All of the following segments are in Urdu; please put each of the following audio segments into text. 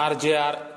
RJR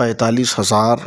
45,000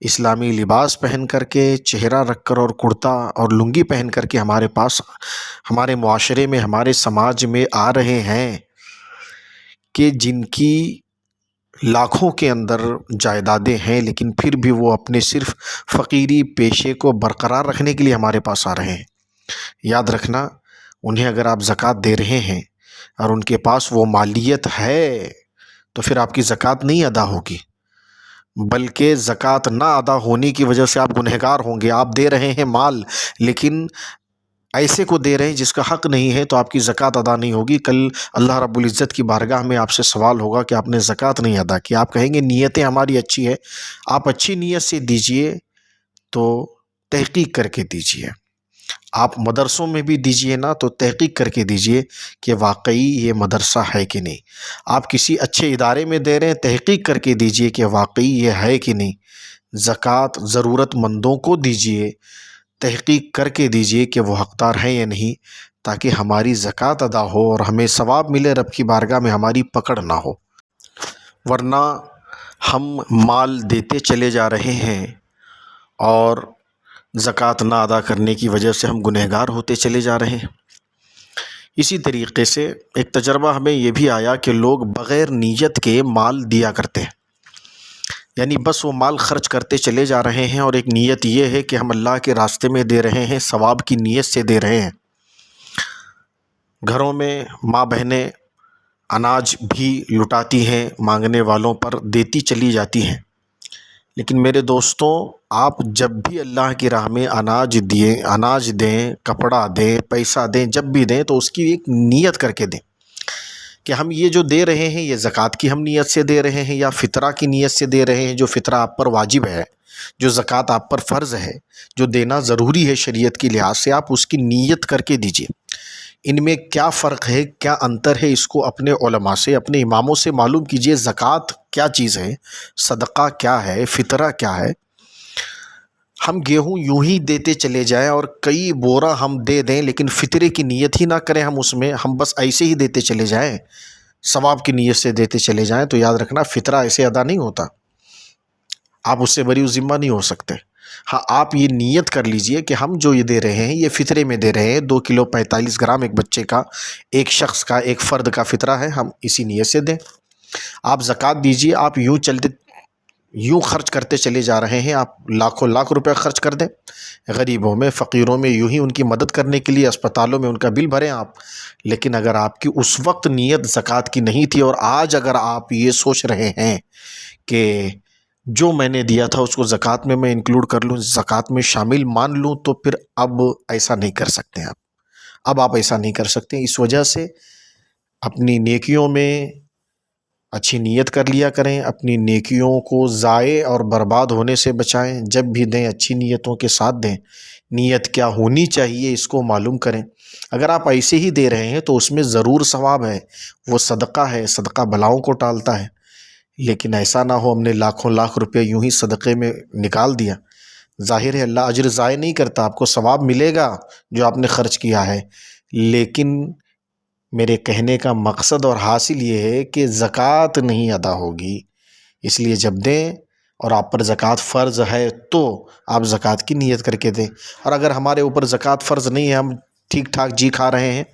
اسلامی لباس پہن کر کے، چہرہ رکھ کر اور کرتا اور لنگی پہن کر کے ہمارے پاس، ہمارے معاشرے میں، ہمارے سماج میں آ رہے ہیں، کہ جن کی لاکھوں کے اندر جائیدادیں ہیں، لیکن پھر بھی وہ اپنے صرف فقیری پیشے کو برقرار رکھنے کے لیے ہمارے پاس آ رہے ہیں۔ یاد رکھنا، انہیں اگر آپ زکوٰۃ دے رہے ہیں اور ان کے پاس وہ مالیت ہے تو پھر آپ کی زکوٰۃ نہیں ادا ہوگی، بلکہ زکوٰۃ نہ ادا ہونے کی وجہ سے آپ گنہگار ہوں گے۔ آپ دے رہے ہیں مال، لیکن ایسے کو دے رہے ہیں جس کا حق نہیں ہے، تو آپ کی زکوٰۃ ادا نہیں ہوگی۔ کل اللہ رب العزت کی بارگاہ میں آپ سے سوال ہوگا کہ آپ نے زکوٰۃ نہیں ادا کی۔ آپ کہیں گے نیتیں ہماری اچھی ہے۔ آپ اچھی نیت سے دیجئے تو تحقیق کر کے دیجئے۔ آپ مدرسوں میں بھی دیجئے نا، تو تحقیق کر کے دیجئے کہ واقعی یہ مدرسہ ہے کہ نہیں۔ آپ کسی اچھے ادارے میں دے رہے ہیں، تحقیق کر کے دیجئے کہ واقعی یہ ہے کہ نہیں۔ زکوٰۃ ضرورت مندوں کو دیجئے، تحقیق کر کے دیجئے کہ وہ حقدار ہیں یا نہیں، تاکہ ہماری زکوٰۃ ادا ہو اور ہمیں ثواب ملے، رب کی بارگاہ میں ہماری پکڑ نہ ہو۔ ورنہ ہم مال دیتے چلے جا رہے ہیں اور زکوٰۃ نہ ادا کرنے کی وجہ سے ہم گنہگار ہوتے چلے جا رہے ہیں۔ اسی طریقے سے ایک تجربہ ہمیں یہ بھی آیا کہ لوگ بغیر نیت کے مال دیا کرتے ہیں، یعنی بس وہ مال خرچ کرتے چلے جا رہے ہیں، اور ایک نیت یہ ہے کہ ہم اللہ کے راستے میں دے رہے ہیں، ثواب کی نیت سے دے رہے ہیں۔ گھروں میں ماں بہنیں اناج بھی لٹاتی ہیں، مانگنے والوں پر دیتی چلی جاتی ہیں، لیکن میرے دوستوں، آپ جب بھی اللہ کی راہ میں اناج دیں، کپڑا دیں، پیسہ دیں، جب بھی دیں تو اس کی ایک نیت کر کے دیں کہ ہم یہ جو دے رہے ہیں یہ زکوٰۃ کی ہم نیت سے دے رہے ہیں یا فطرہ کی نیت سے دے رہے ہیں۔ جو فطرہ آپ پر واجب ہے، جو زکوٰۃ آپ پر فرض ہے، جو دینا ضروری ہے شریعت کی لحاظ سے، آپ اس کی نیت کر کے دیجئے۔ ان میں کیا فرق ہے، کیا انتر ہے، اس کو اپنے علماء سے، اپنے اماموں سے معلوم کیجئے۔ زکوٰۃ کیا چیز ہے، صدقہ کیا ہے، فطرہ کیا ہے۔ ہم گیہوں یوں ہی دیتے چلے جائیں اور کئی بورا ہم دے دیں، لیکن فطرے کی نیت ہی نہ کریں ہم اس میں، ہم بس ایسے ہی دیتے چلے جائیں، ثواب کی نیت سے دیتے چلے جائیں، تو یاد رکھنا فطرہ ایسے ادا نہیں ہوتا، آپ اس سے بری ذمہ نہیں ہو سکتے۔ ہاں، آپ یہ نیت کر لیجئے کہ ہم جو یہ دے رہے ہیں یہ فطرے میں دے رہے ہیں، 2 کلو 45 گرام ایک بچے کا، ایک شخص کا، ایک فرد کا فطرہ ہے، ہم اسی نیت سے دیں۔ آپ زکوٰۃ دیجئے، آپ یوں خرچ کرتے چلے جا رہے ہیں، آپ لاکھوں لاکھ روپے خرچ کر دیں غریبوں میں، فقیروں میں، یوں ہی ان کی مدد کرنے کے لیے اسپتالوں میں ان کا بل بھریں آپ، لیکن اگر آپ کی اس وقت نیت زکوٰۃ کی نہیں تھی، اور آج اگر آپ یہ سوچ رہے ہیں کہ جو میں نے دیا تھا اس کو زکوٰۃ میں انکلوڈ کر لوں، زکوٰۃ میں شامل مان لوں، تو پھر اب ایسا نہیں کر سکتے اب آپ ایسا نہیں کر سکتے۔ اس وجہ سے اپنی نیکیوں میں اچھی نیت کر لیا کریں، اپنی نیکیوں کو ضائع اور برباد ہونے سے بچائیں۔ جب بھی دیں اچھی نیتوں کے ساتھ دیں، نیت کیا ہونی چاہیے اس کو معلوم کریں۔ اگر آپ ایسے ہی دے رہے ہیں تو اس میں ضرور ثواب ہے، وہ صدقہ ہے، صدقہ بلاؤں کو ٹالتا ہے، لیکن ایسا نہ ہو ہم نے لاکھوں لاکھ روپے یوں ہی صدقے میں نکال دیا۔ ظاہر ہے اللہ اجر ضائع نہیں کرتا، آپ کو ثواب ملے گا جو آپ نے خرچ کیا ہے، لیکن میرے کہنے کا مقصد اور حاصل یہ ہے کہ زکوٰۃ نہیں ادا ہوگی، اس لیے جب دیں اور آپ پر زکوٰۃ فرض ہے تو آپ زکوٰۃ کی نیت کر کے دیں، اور اگر ہمارے اوپر زکوٰۃ فرض نہیں ہے، ہم ٹھیک ٹھاک جی کھا رہے ہیں،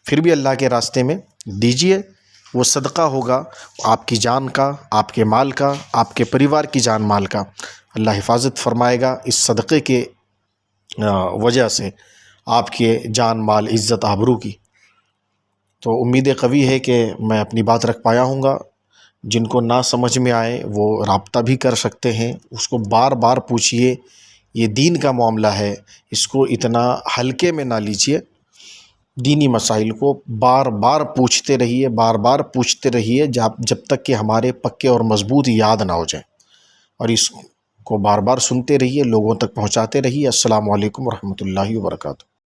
پھر بھی اللہ کے راستے میں دیجئے، وہ صدقہ ہوگا آپ کی جان کا، آپ کے مال کا، آپ کے پریوار کی جان مال کا۔ اللہ حفاظت فرمائے گا اس صدقے کے وجہ سے آپ کے جان مال عزت آبرو کی۔ تو امید قوی ہے کہ میں اپنی بات رکھ پایا ہوں گا۔ جن کو نہ سمجھ میں آئے وہ رابطہ بھی کر سکتے ہیں، اس کو بار بار پوچھئے، یہ دین کا معاملہ ہے، اس کو اتنا ہلکے میں نہ لیجئے، دینی مسائل کو بار بار پوچھتے رہیے، بار بار پوچھتے رہیے، جب تک کہ ہمارے پکے اور مضبوط یاد نہ ہو جائیں، اور اس کو بار بار سنتے رہیے، لوگوں تک پہنچاتے رہیے۔ السلام علیکم ورحمۃ اللہ وبرکاتہ۔